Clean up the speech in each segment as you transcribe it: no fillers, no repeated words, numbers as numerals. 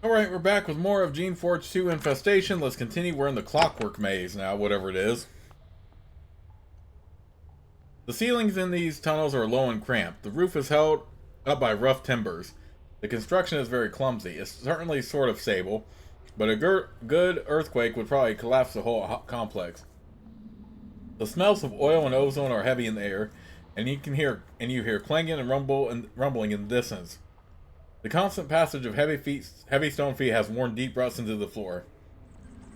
Alright, we're back with more of Geneforge 2 Infestation. Let's continue. We're in the Clockwork maze now, whatever it is. The ceilings in these tunnels are low and cramped. The roof is held up by rough timbers. The construction is very clumsy. It's certainly sort of stable, but a good earthquake would probably collapse the whole complex. The smells of oil and ozone are heavy in the air, and you hear clanging and rumbling in the distance. The constant passage of heavy stone feet has worn deep ruts into the floor.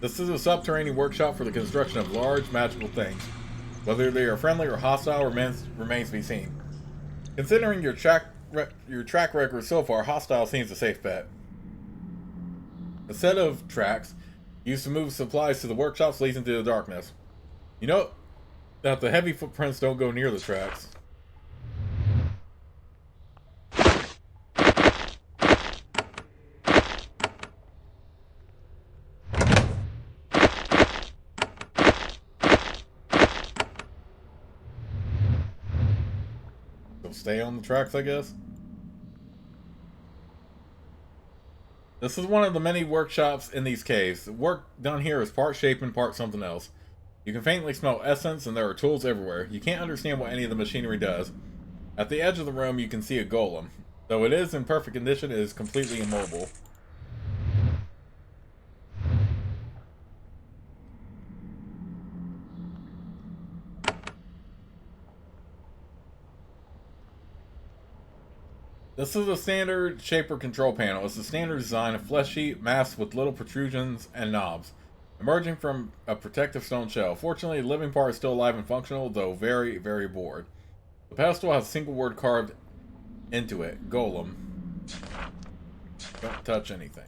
This is a subterranean workshop for the construction of large, magical things. Whether they are friendly or hostile remains to be seen. Considering your track record so far, hostile seems a safe bet. A set of tracks used to move supplies to the workshops leads into the darkness. You know that the heavy footprints don't go near the tracks. So stay on the tracks, I guess. This is one of the many workshops in these caves. The work done here is part shape and part something else. You can faintly smell essence, and there are tools everywhere. You can't understand what any of the machinery does. At the edge of the room, you can see a golem. Though it is in perfect condition, it is completely immobile. This is a standard shaper control panel. It's a standard design, a flesh sheet masked with little protrusions and knobs, emerging from a protective stone shell. Fortunately, the living part is still alive and functional, though very, very bored. The pedestal has a single word carved into it, Golem. Don't touch anything.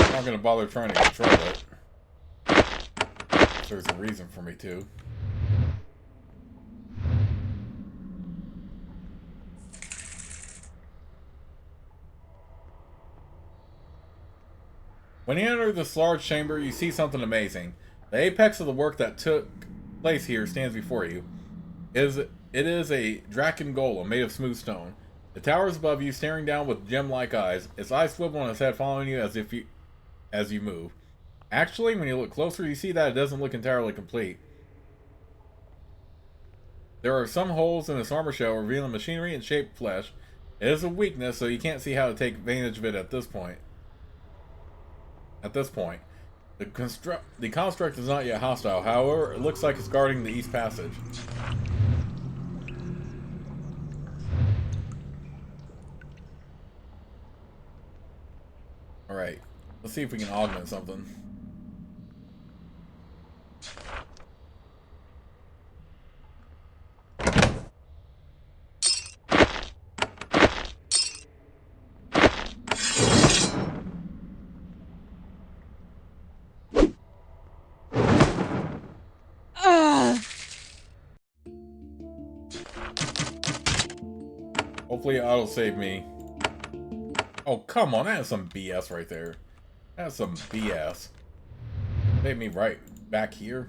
I'm not going to bother trying to control it. There's a reason for me to. When you enter this large chamber, you see something amazing. The apex of the work that took place here stands before you. It is a Draken golem made of smooth stone. It towers above you, staring down with gem-like eyes. Its eyes swivel on its head, following you as you move. Actually, when you look closer, you see that it doesn't look entirely complete. There are some holes in its armor shell, revealing machinery and shaped flesh. It is a weakness, so you can't see how to take advantage of it at this point. The construct is not yet hostile. However, it looks like it's guarding the East Passage. Alright, let's see if we can augment something. Hopefully it'll save me. Oh, come on, that's some BS right there. That's some BS. Save me right back here.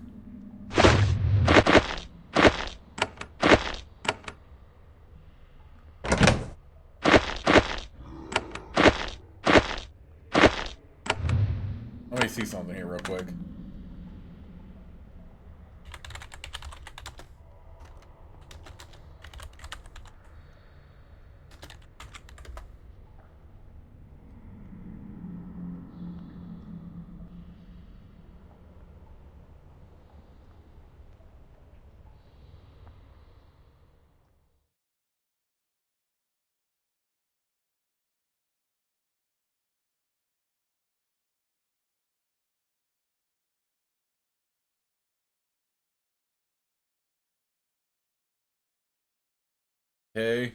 Let me see something here real quick. Okay.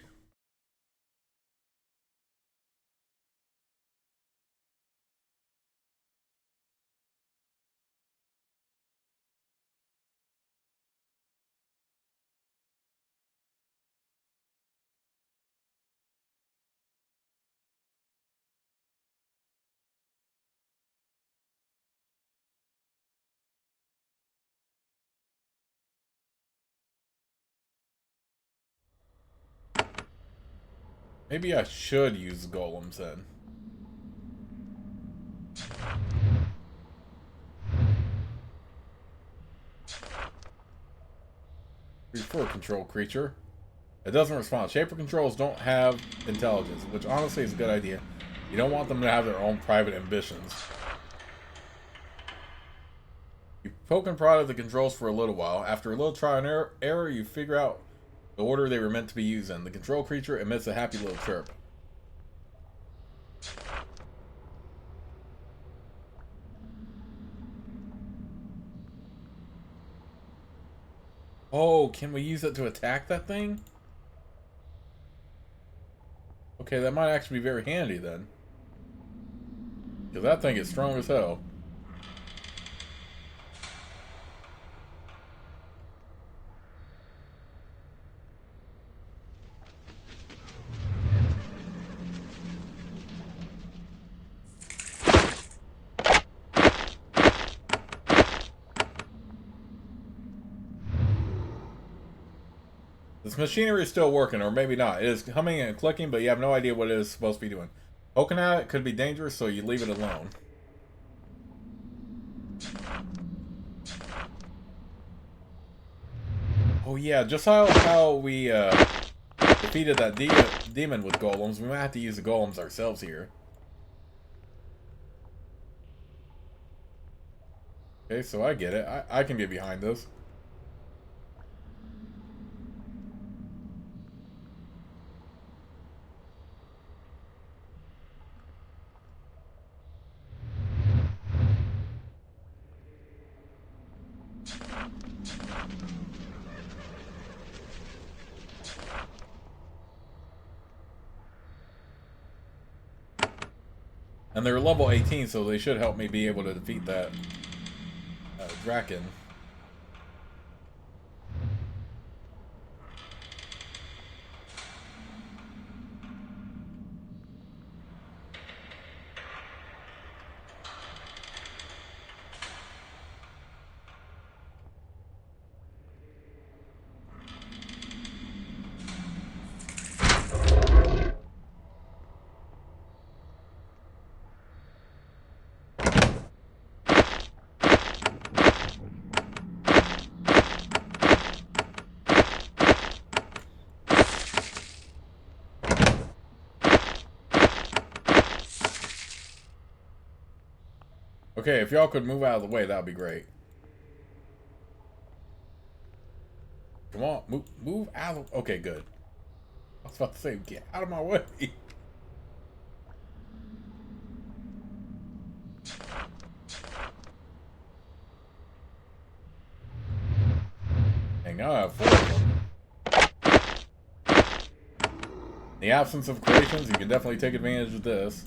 Maybe I should use golems then. For control creature. It doesn't respond. Shaper controls don't have intelligence, which honestly is a good idea. You don't want them to have their own private ambitions. You poke and prod at the controls for a little while. After a little trial and error, you figure out the order they were meant to be used in. The control creature emits a happy little chirp. Oh, can we use it to attack that thing? Okay, that might actually be very handy then. Because that thing is strong as hell. This machinery is still working, or maybe not. It is humming and clicking, but you have no idea what it is supposed to be doing. Poking at it could be dangerous, so you leave it alone. Oh yeah, just how we defeated that demon with golems, we might have to use the golems ourselves here. Okay, so I get it. I can get behind this. And they're level 18, so they should help me be able to defeat that Draken. Okay, if y'all could move out of the way, that would be great. Come on, move out of... Okay, good. I was about to say, get out of my way. Hang on, I have 4 of them. In the absence of creations, you can definitely take advantage of this.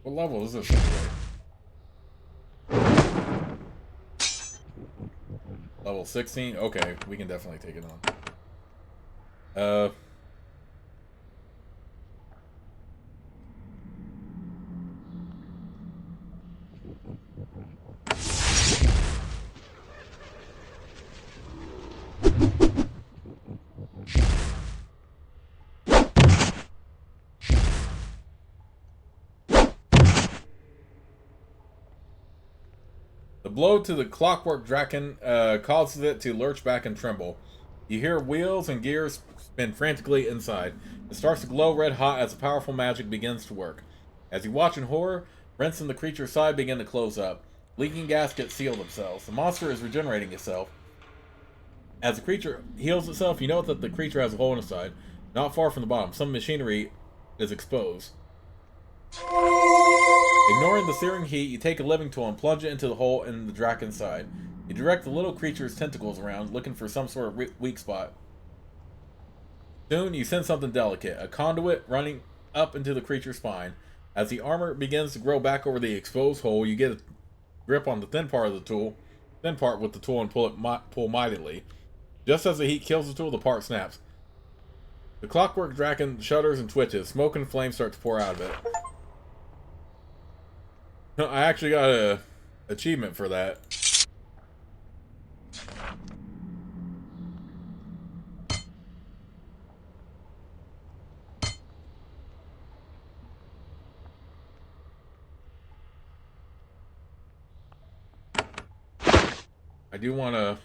What level is this anyway? Level 16? Okay, we can definitely take it on. The blow to the Clockwork Draken causes it to lurch back and tremble. You hear wheels and gears spin frantically inside. It starts to glow red hot as the powerful magic begins to work. As you watch in horror, rents in the creature's side begin to close up. Leaking gaskets seal themselves. The monster is regenerating itself. As the creature heals itself, you note that the creature has a hole in its side, not far from the bottom. Some machinery is exposed. Ignoring the searing heat, you take a living tool and plunge it into the hole in the Draken's side. You direct the little creature's tentacles around, looking for some sort of weak spot. Soon, you sense something delicate, a conduit running up into the creature's spine. As the armor begins to grow back over the exposed hole, you get a grip on the thin part with the tool, and pull mightily. Just as the heat kills the tool, the part snaps. The Clockwork Draken shudders and twitches. Smoke and flame start to pour out of it. I actually got an achievement for that. I do want to...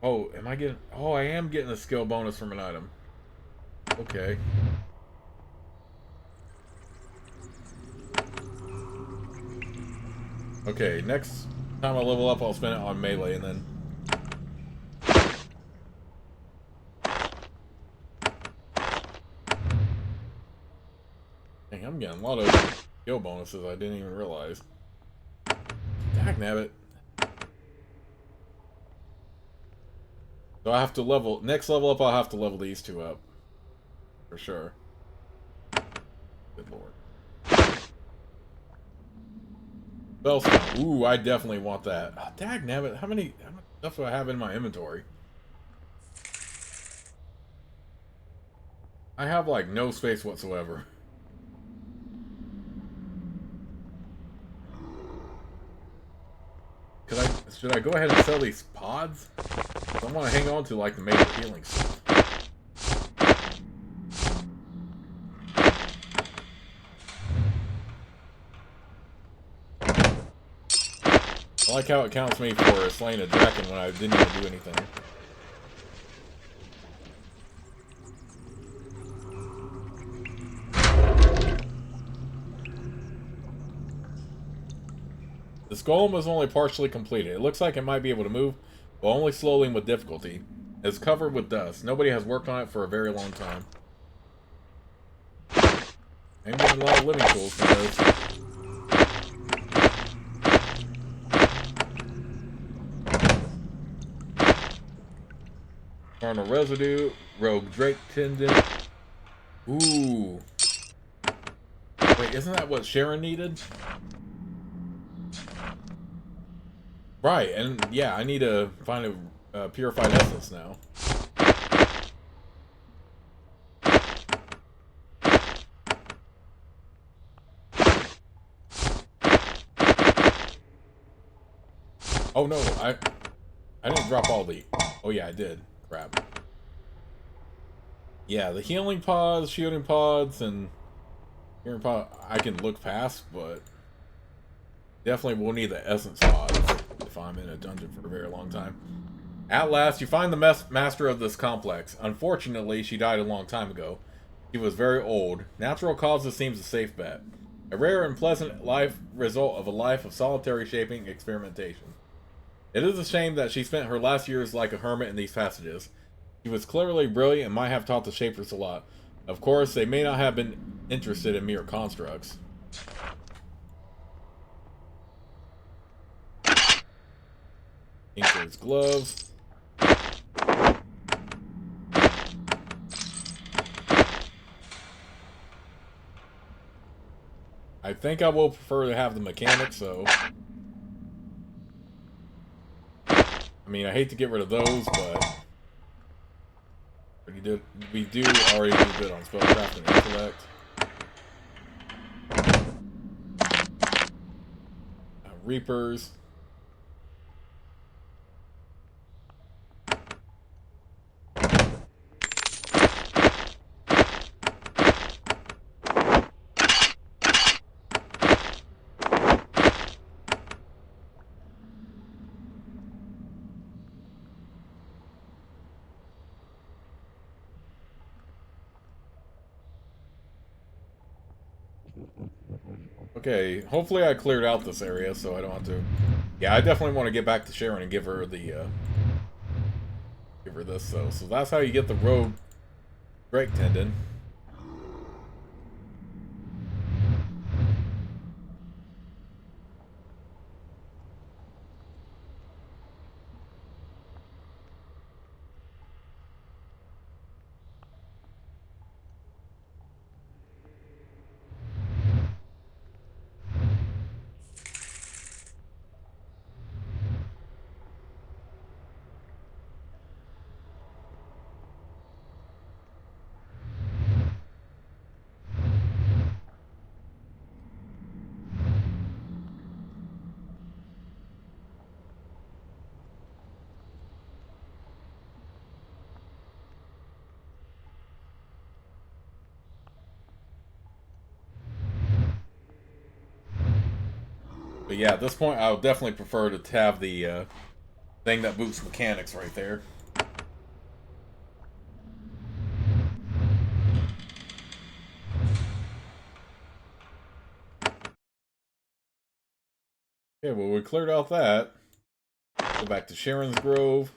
Oh, am I getting... Oh, I am getting a skill bonus from an item. Okay. Okay, next time I level up, I'll spend it on melee, and then... Dang, I'm getting a lot of skill bonuses I didn't even realize. Dagnabbit. So I have to level... Next level up, I'll have to level these two up. For sure. Good lord. Spellstone. Ooh, I definitely want that. Oh, dagnabbit, how much stuff do I have in my inventory? I have, like, no space whatsoever. Should I go ahead and sell these pods? I want to hang on to, like, the major healing stuff. I like how it counts me for slaying a dragon when I didn't even do anything. This golem is only partially completed. It looks like it might be able to move, but only slowly and with difficulty. It's covered with dust. Nobody has worked on it for a very long time. I'm getting a lot of living tools for this. Carnal residue, rogue drake tendon. Ooh. Wait, isn't that what Sharon needed? Right, and yeah, I need to find a purified essence now. Oh no, I didn't drop all the... Oh yeah, I did. Crap. Yeah, the healing pods, shielding pods, and healing pod I can look past, but definitely will need the essence pods if I'm in a dungeon for a very long time. At last, you find the master of this complex. Unfortunately, she died a long time ago. She was very old. Natural causes seems a safe bet. A rare and pleasant life result of a life of solitary shaping experimentation. It is a shame that she spent her last years like a hermit in these passages. She was clearly brilliant and might have taught the Shapers a lot. Of course, they may not have been interested in mere constructs. Inker's gloves. I think I will prefer to have the mechanics, so... I mean, I hate to get rid of those, but... We do already do good on spellcraft and intellect. Reapers. Okay, hopefully I cleared out this area so I don't have to... Yeah, I definitely want to get back to Sharon and give her the, give her this, though. So that's how you get the rogue Drake Tendon. But yeah, at this point, I would definitely prefer to have the thing that boosts mechanics right there. Okay, well, we cleared out that. Go back to Sharon's Grove.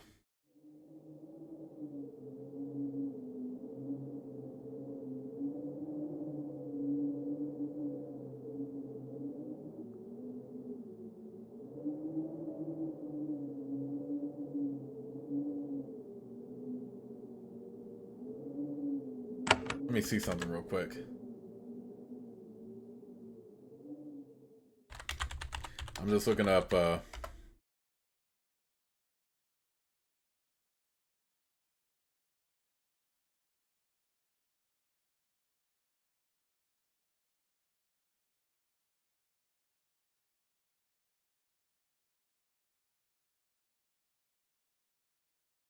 Let me see something real quick. I'm just looking up,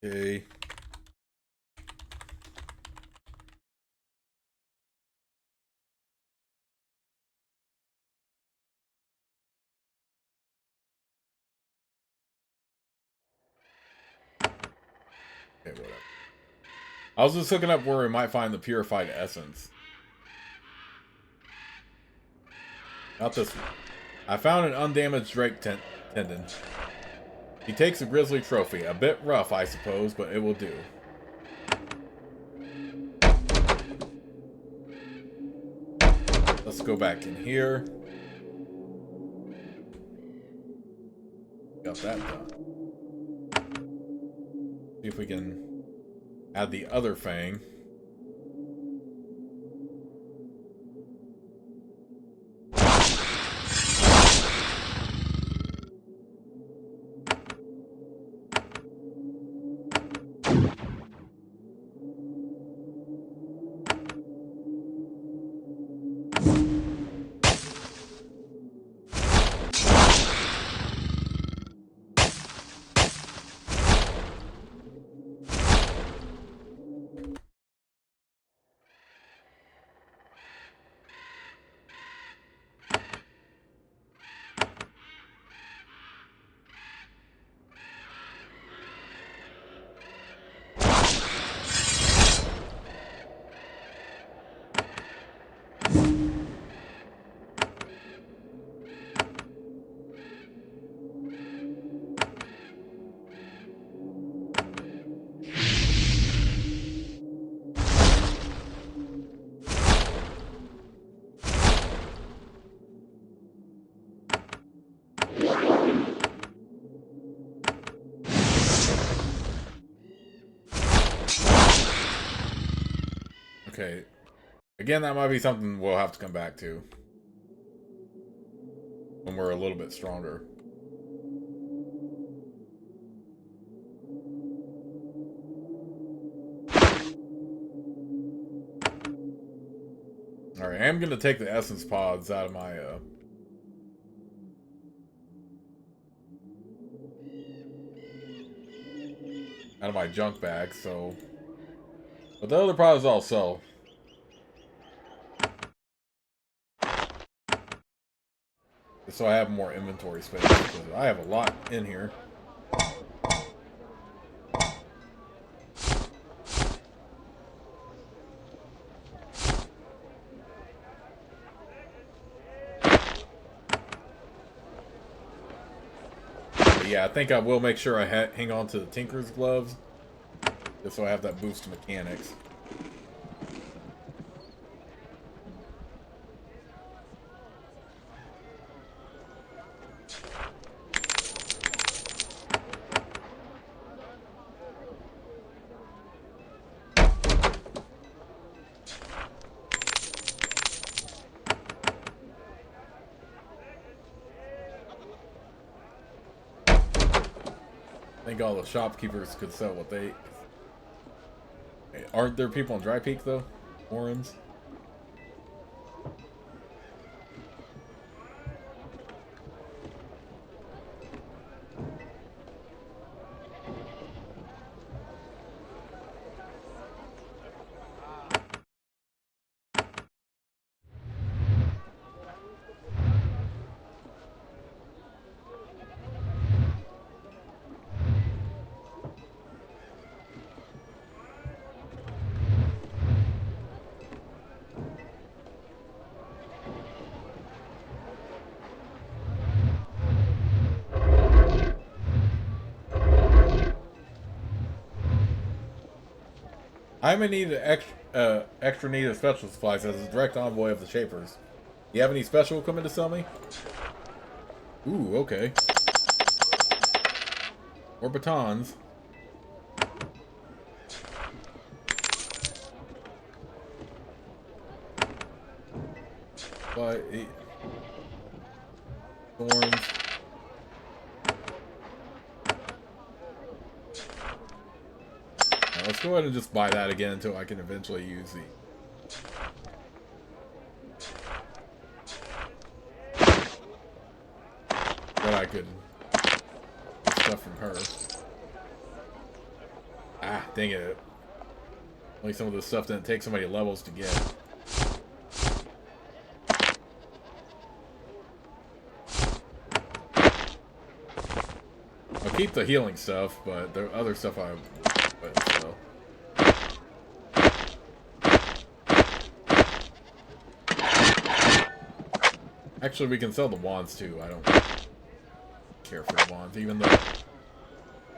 okay. Okay, whatever. I was just looking up where we might find the purified essence. Not this one. I found an undamaged Drake tendon. He takes a grizzly trophy. A bit rough, I suppose, but it will do. Let's go back in here. Got that done. See if we can add the other fang. Okay. Again, that might be something we'll have to come back to when we're a little bit stronger. Alright, I am going to take the essence pods out of my junk bag, so... But the other pods I'll sell. So I have more inventory space, because I have a lot in here. yeah, I think I will make sure I hang on to the Tinker's gloves, just so I have that boost to mechanics. I think all the shopkeepers could sell what they... Aren't there people in Dry Peak, though? Orans? I'm in need of extra need of special supplies as a direct envoy of the Shapers. You have any special equipment to sell me? Ooh, okay. Or batons. But... thorns. Now, let's go ahead and just buy that again until I can eventually use the... what I could... get stuff from her. Ah, dang it. Like some of this stuff didn't take so many levels to get. I'll keep the healing stuff, but the other stuff I will sell. Actually, we can sell the wands too. I don't care for the wands, even the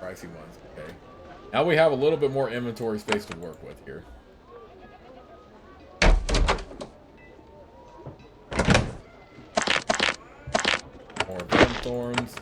pricey ones. Okay. Now we have a little bit more inventory space to work with here. More venom thorns.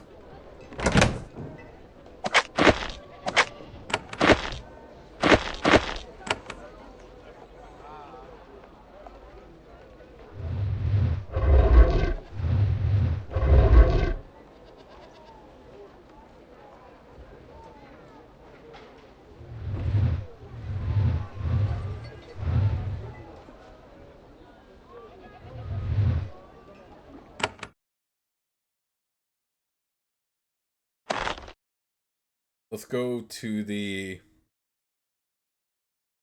Let's go to the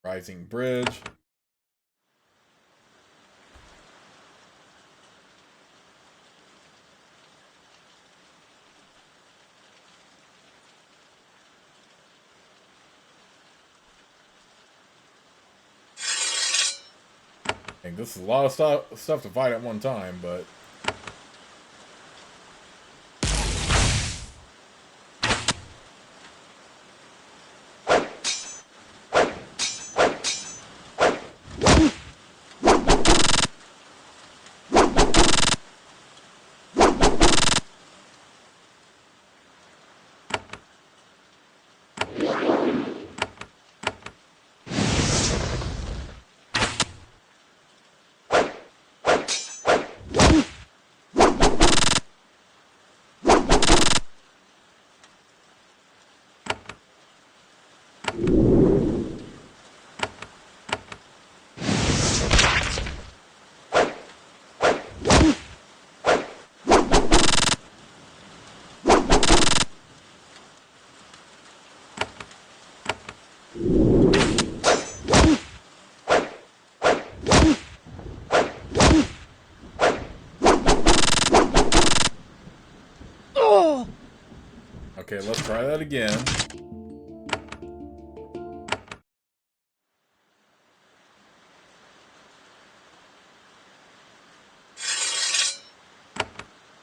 Rising Bridge. And this is a lot of stuff to fight at one time, but... Okay, let's try that again.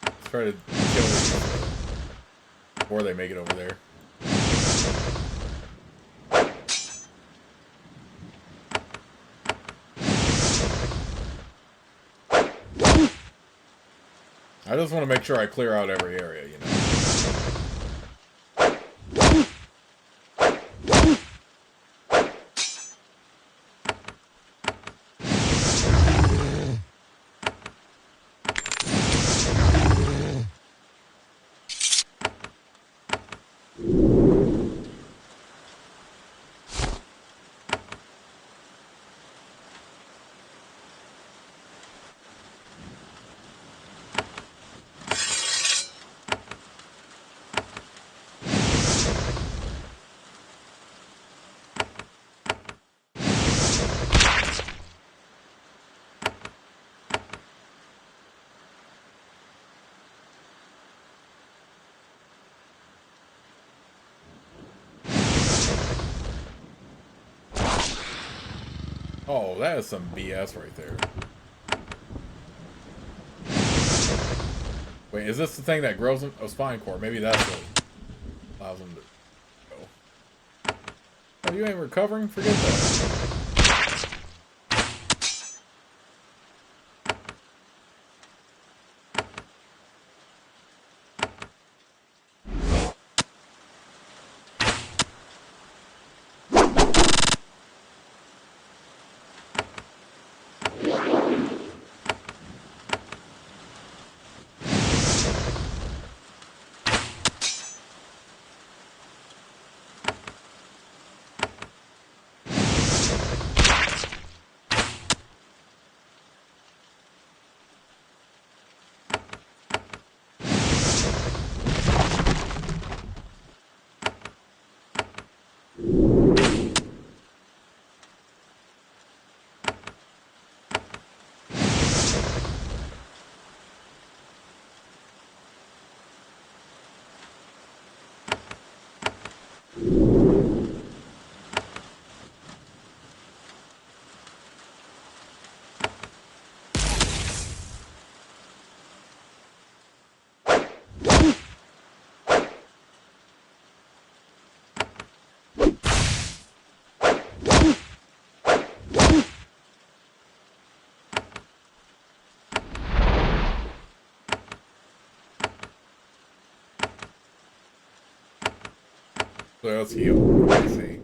Let's try to kill this. before they make it over there. I just want to make sure I clear out every area, you know. Oh, that is some BS right there. Wait, is this the thing that grows in a spine core? Maybe that's what allows them to go. Oh, you ain't recovering? Forget that. So let's heal. Let's see.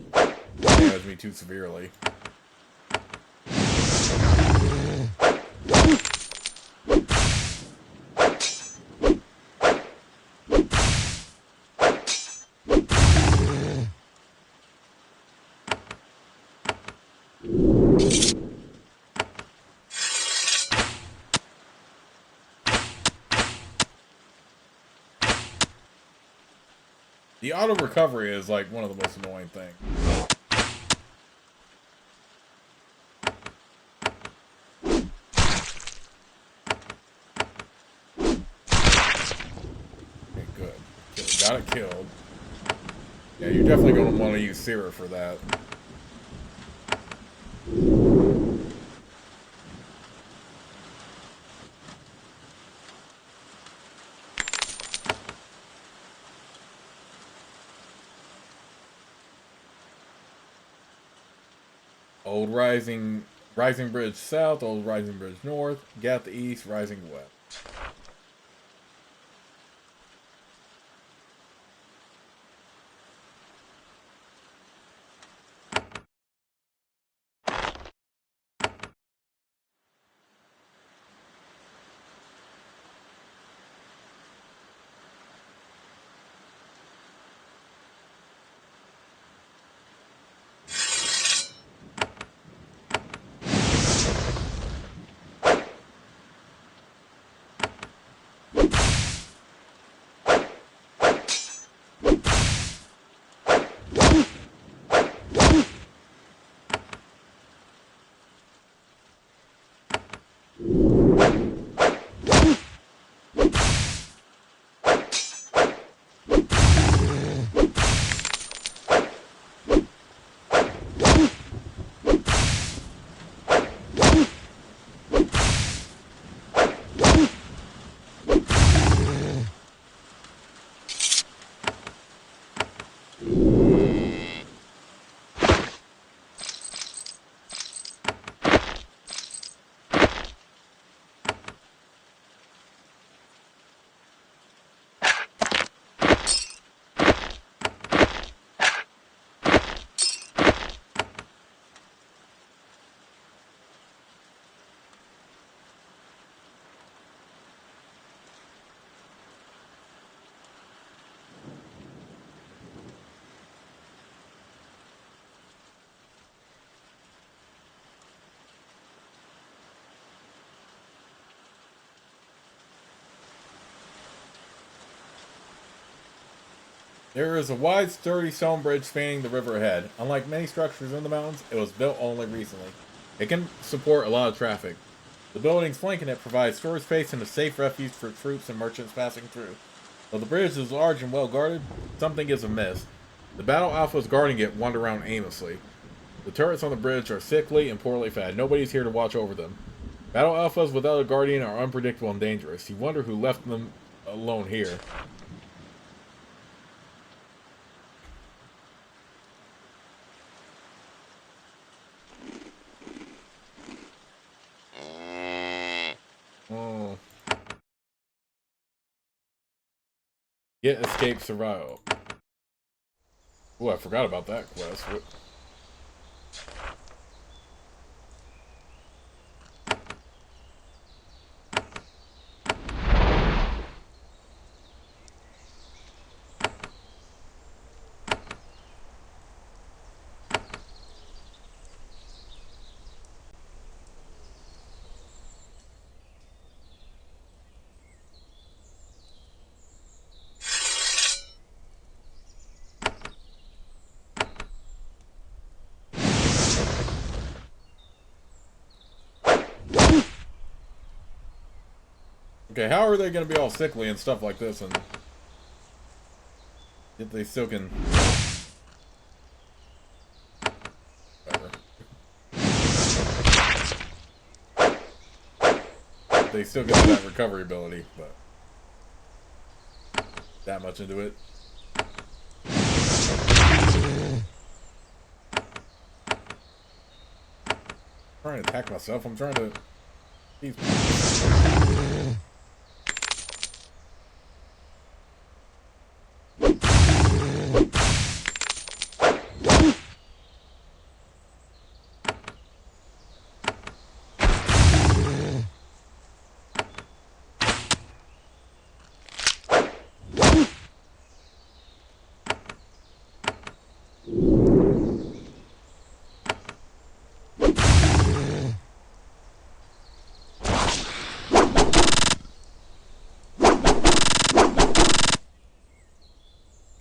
Damaged me too severely. The auto recovery is like one of the most annoying things. Okay, good. Got it killed. Yeah, you're definitely going to want to use Sierra for that. Old Rising Bridge South, Old Rising Bridge North, Gap East, Rising West. There is a wide, sturdy stone bridge spanning the river ahead. Unlike many structures in the mountains, it was built only recently. It can support a lot of traffic. The buildings flanking it provide storage space and a safe refuge for troops and merchants passing through. Though the bridge is large and well guarded, something is amiss. The battle alphas guarding it wander around aimlessly. The turrets on the bridge are sickly and poorly fed. Nobody's here to watch over them. Battle alphas without a guardian are unpredictable and dangerous. You wonder who left them alone here. Oh. Get escape survival. Oh, I forgot about that quest. Okay, how are they going to be all sickly and stuff like this, and yet they still can... Whatever. They still get that recovery ability, but... That much into it. I'm trying to attack myself, I'm trying to...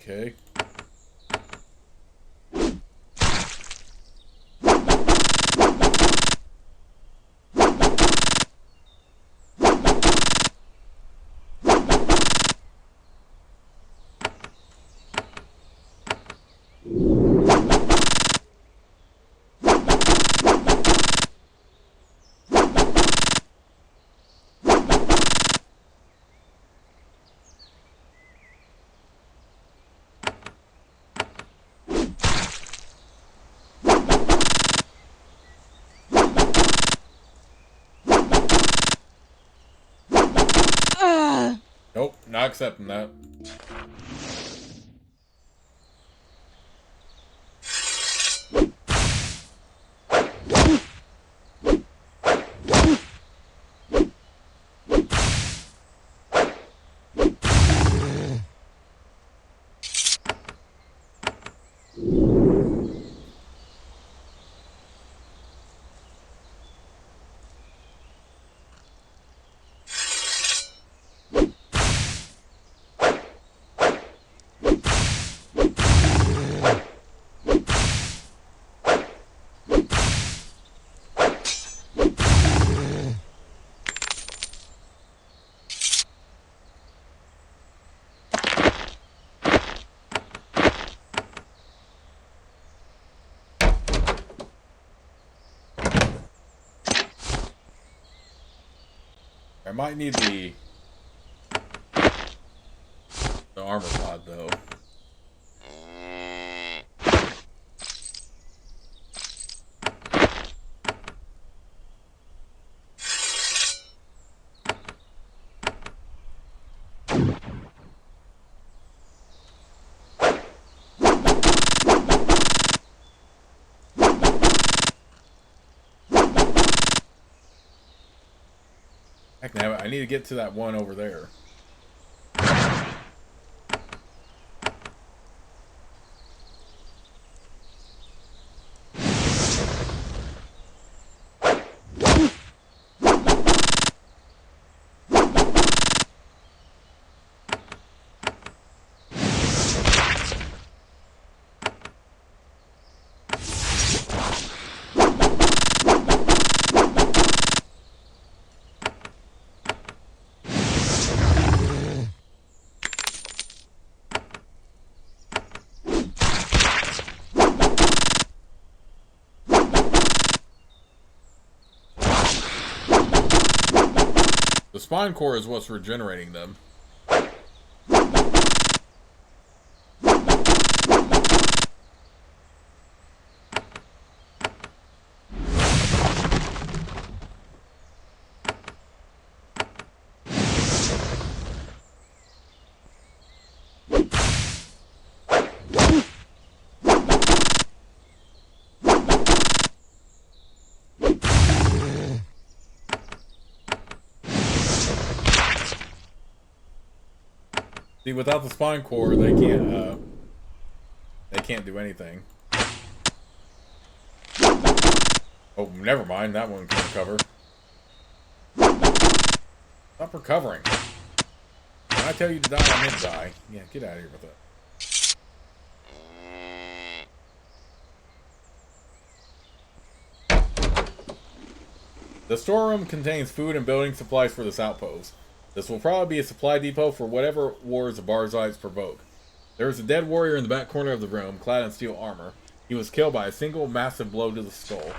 Okay. Nope, not accepting that. I might need the armor pod though. Heck, now I need to get to that one over there. spine core is what's regenerating them. See, without the spine core, they can't do anything. Oh, never mind. That one can recover. Stop recovering. When I tell you to die, I meant die. Yeah, get out of here with it. The storeroom contains food and building supplies for this outpost. This will probably be a supply depot for whatever wars the Barzites provoke. There is a dead warrior in the back corner of the room, clad in steel armor. He was killed by a single massive blow to the skull.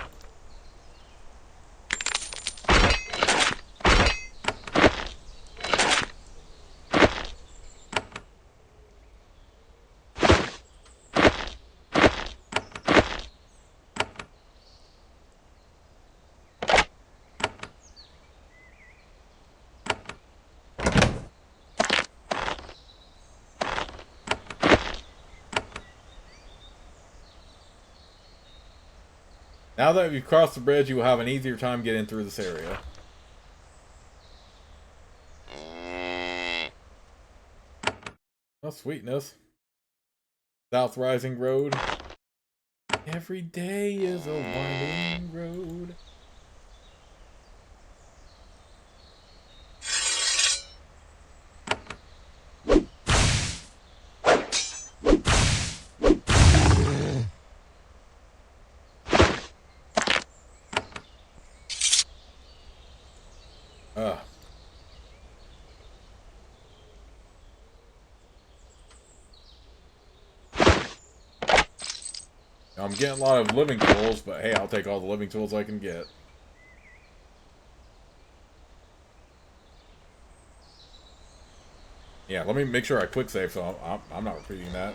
Now that you've crossed the bridge, you will have an easier time getting through this area. Oh, sweetness. South Rising Road. Every day is a winding road. I'm getting a lot of living tools, but hey, I'll take all the living tools I can get. Yeah, let me make sure I quick save, so I'm not repeating that.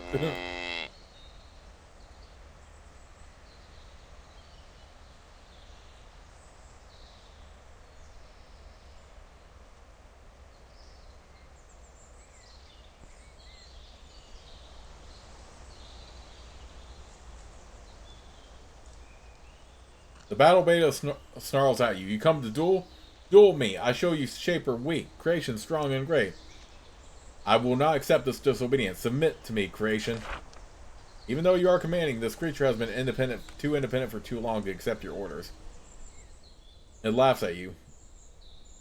The battle beta snarls at you. You come to duel? Duel me. I show you Shaper weak, Creation strong and great. I will not accept this disobedience. Submit to me, Creation. Even though you are commanding, this creature has been too independent for too long to accept your orders. It laughs at you.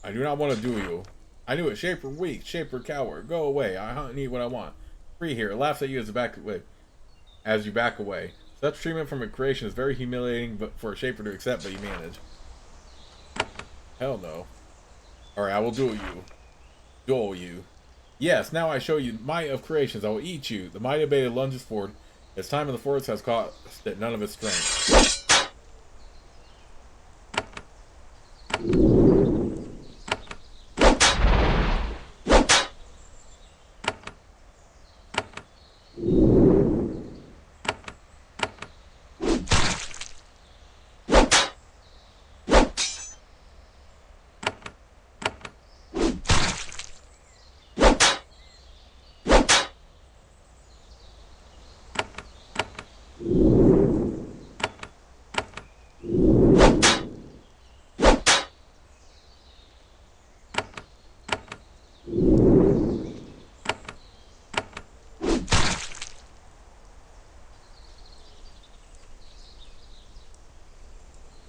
I do not want to duel you. I knew it. Shaper weak, Shaper coward. Go away. I hunt and eat what I want. Free here. It laughs at you as you back away. Such treatment from a creation is very humiliating but for a Shaper to accept, but you manage. Hell no. Alright, I will duel you. Duel you. Yes, now I show you might of creations. I will eat you. The mighty beta lunges forward. Its time in the forest has cost it none of its strength.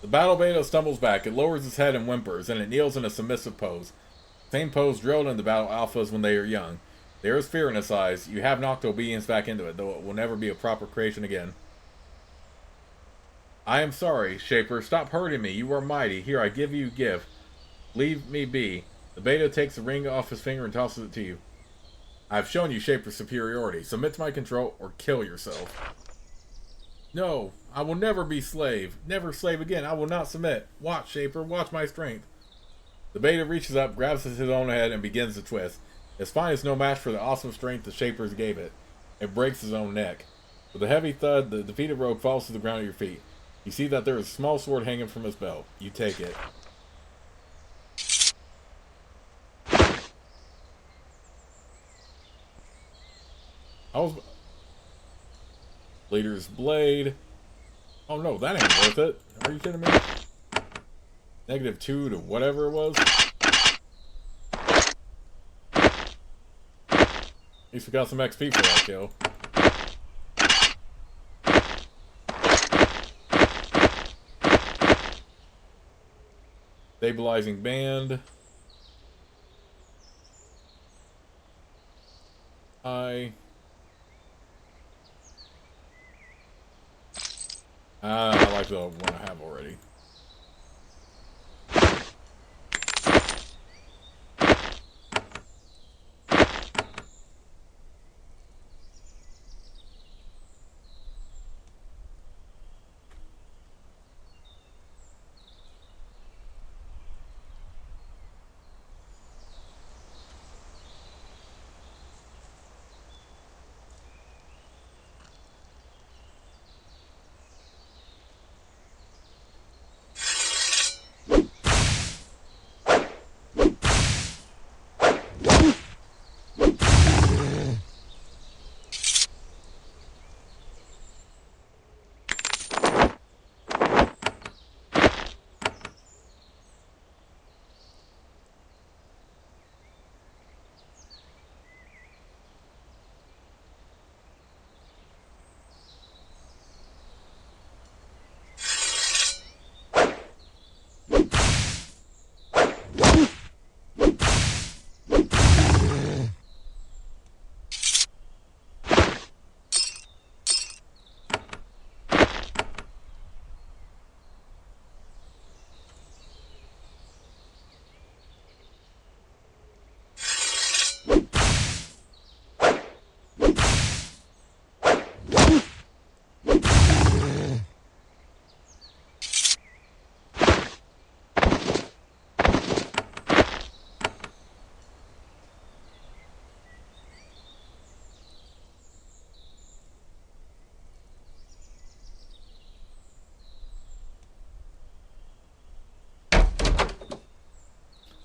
The battle beta stumbles back. It lowers its head and whimpers, and it kneels in a submissive pose. Same pose drilled into battle alphas when they are young. There is fear in its eyes. You have knocked obedience back into it, though it will never be a proper creation again. I am sorry, Shaper. Stop hurting me. You are mighty. Here, I give you a gift. Leave me be. The beta takes the ring off his finger and tosses it to you. I have shown you Shaper's superiority. Submit to my control or kill yourself. No, I will never be slave. Never slave again. I will not submit. Watch, Shaper. Watch my strength. The beta reaches up, grabs his own head, and begins to twist. His spine is no match for the awesome strength the Shapers gave it. It breaks his own neck. With a heavy thud, the defeated rogue falls to the ground at your feet. You see that there is a small sword hanging from his belt. You take it. I was... Leader's blade. Oh no, that ain't worth it. Are you kidding me? -2 to whatever it was. At least we got some XP for that kill. Stabilizing band. I like the one I have already.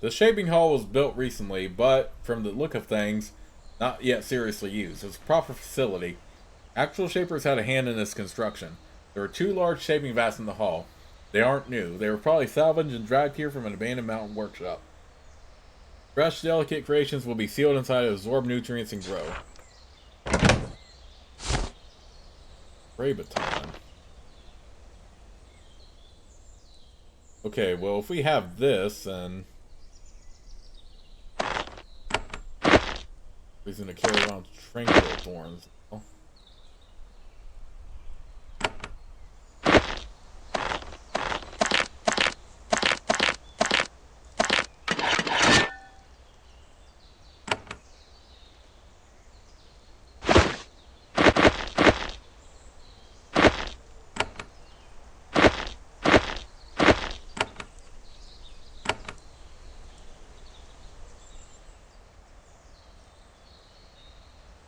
The shaping hall was built recently, but from the look of things, not yet seriously used. It's a proper facility. Actual shapers had a hand in its construction. There are 2 large shaping vats in the hall. They aren't new. They were probably salvaged and dragged here from an abandoned mountain workshop. Fresh, delicate creations will be sealed inside to absorb nutrients and grow. Spray baton. Okay, well, if we have this, then he's gonna carry around tranquil thorns.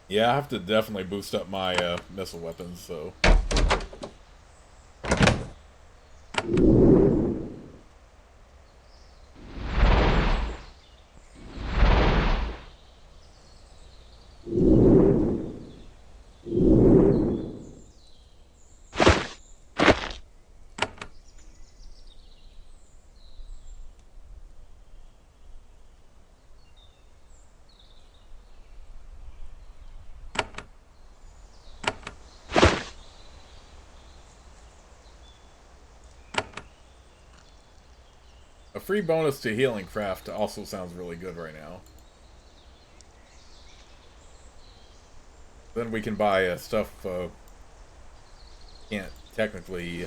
Yeah, I have to definitely boost up my missile weapons, so... A free bonus to healing craft also sounds really good right now. Then we can buy stuff can't technically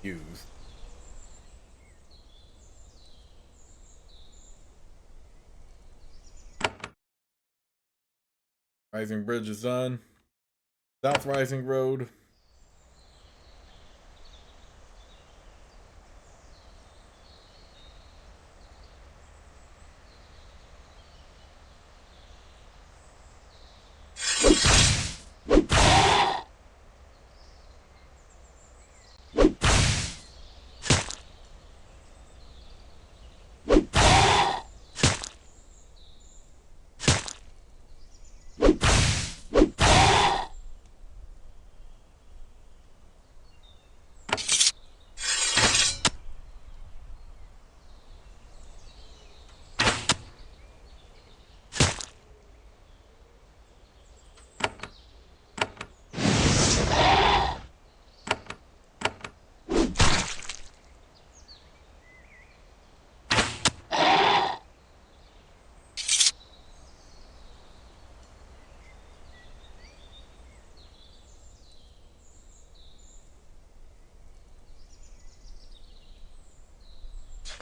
use. Rising Bridge is done. South Rising Road.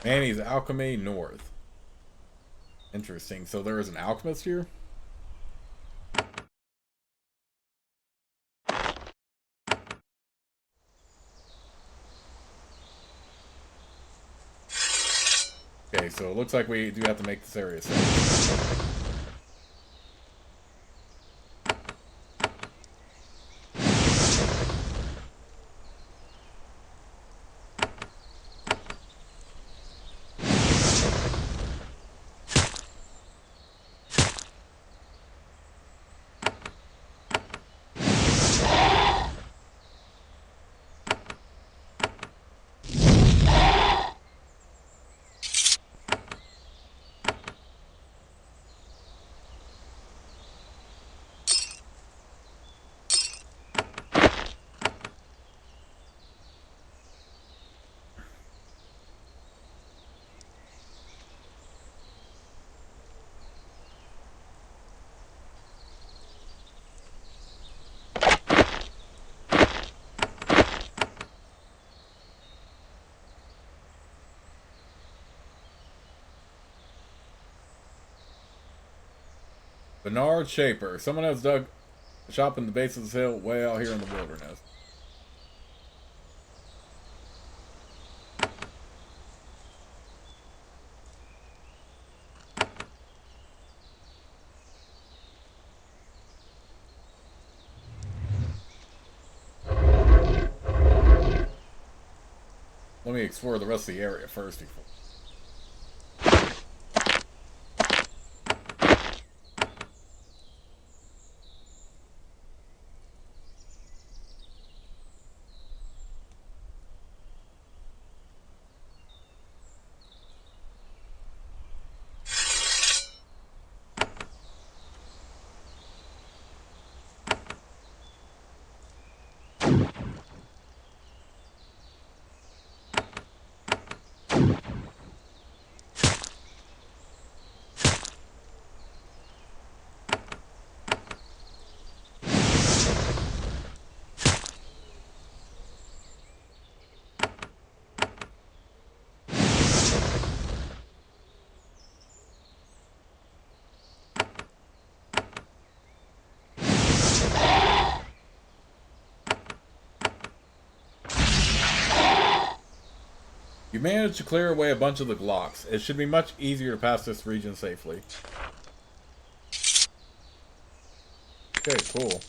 Manny's Alchemy North. Interesting. So there is an alchemist here? Okay, so it looks like we do have to make this area safe. Bernard Shaper. Someone has dug a shop in the base of this hill way out here in the wilderness. Let me explore the rest of the area first before. You managed to clear away a bunch of the Glocks. It should be much easier to pass this region safely. Okay, cool.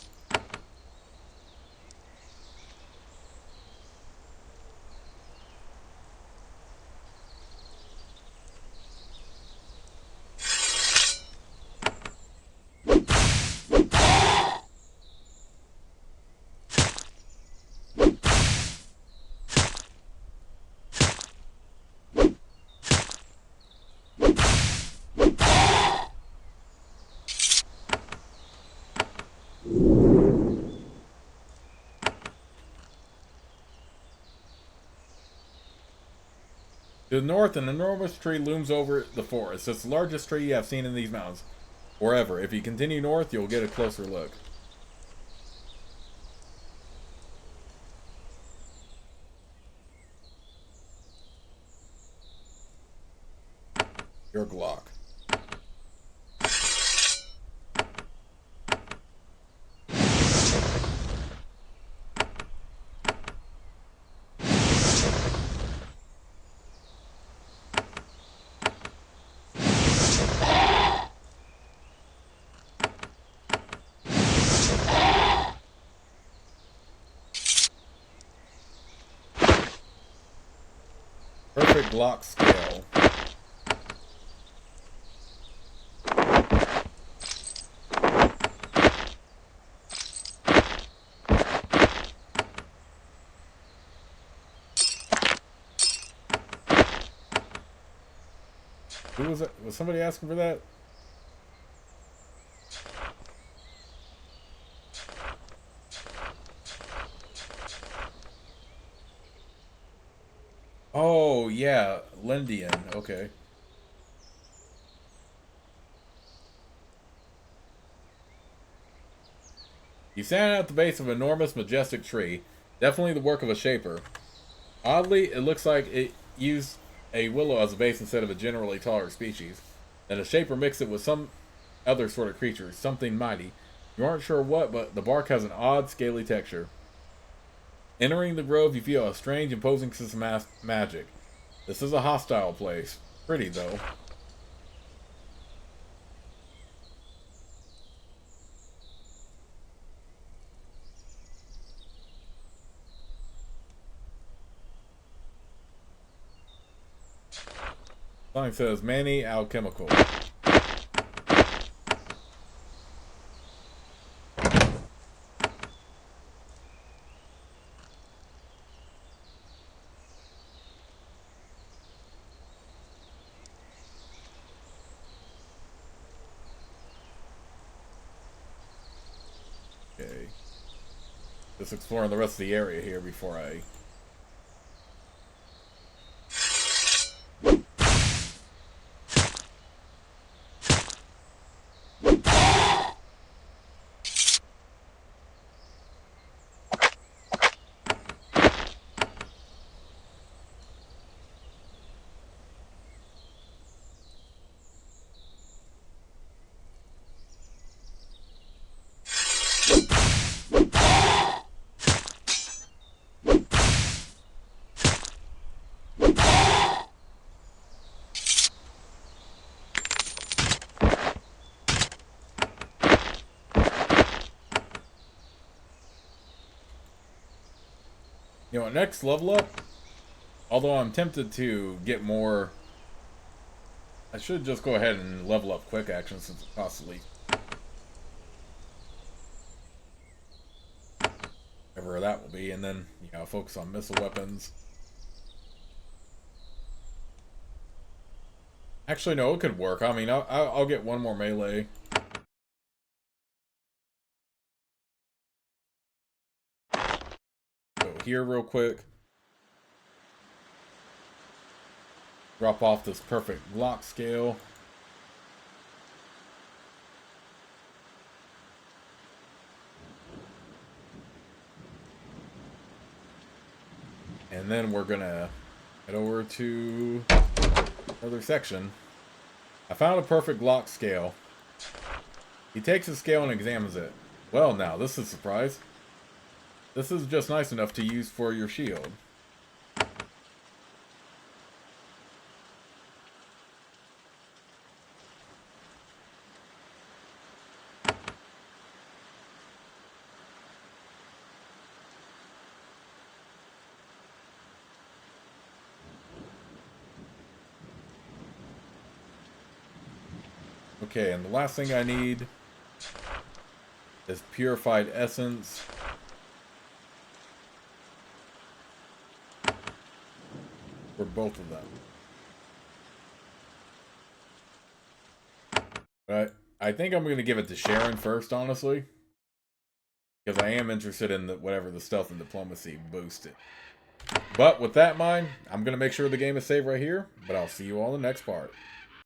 To the north, an enormous tree looms over the forest. It's the largest tree you have seen in these mountains. Forever. If you continue north, you'll get a closer look. Your Glock. perfect lock scale. Who was it? Was somebody asking for that? Oh, yeah. Lendian. Okay. You stand at the base of an enormous, majestic tree. Definitely the work of a shaper. Oddly, it looks like it used a willow as a base instead of a generally taller species. And a shaper mixed it with some other sort of creature, something mighty. You aren't sure what, but the bark has an odd, scaly texture. Entering the grove, you feel a strange, imposing sense of magic. This is a hostile place. Pretty, though. Sign says, Manny Alchemical. Okay. Just exploring the rest of the area here before I... You know what, next level up? Although I'm tempted to get more... I should just go ahead and level up quick action since it constantly... whatever that will be, and then, you know, focus on missile weapons. Actually, no, it could work. I mean, I'll get one more melee. Go here real quick. Drop off this perfect block scale. And then we're gonna head over to another section. I found a perfect lock scale. He takes the scale and examines it. Well now, this is a surprise. This is just nice enough to use for your shield. Okay, and the last thing I need is purified essence. For both of them. But I think I'm going to give it to Sharon first, honestly. Because I am interested in whatever the stealth and diplomacy boosted. But with that in mind, I'm going to make sure the game is saved right here. But I'll see you all in the next part.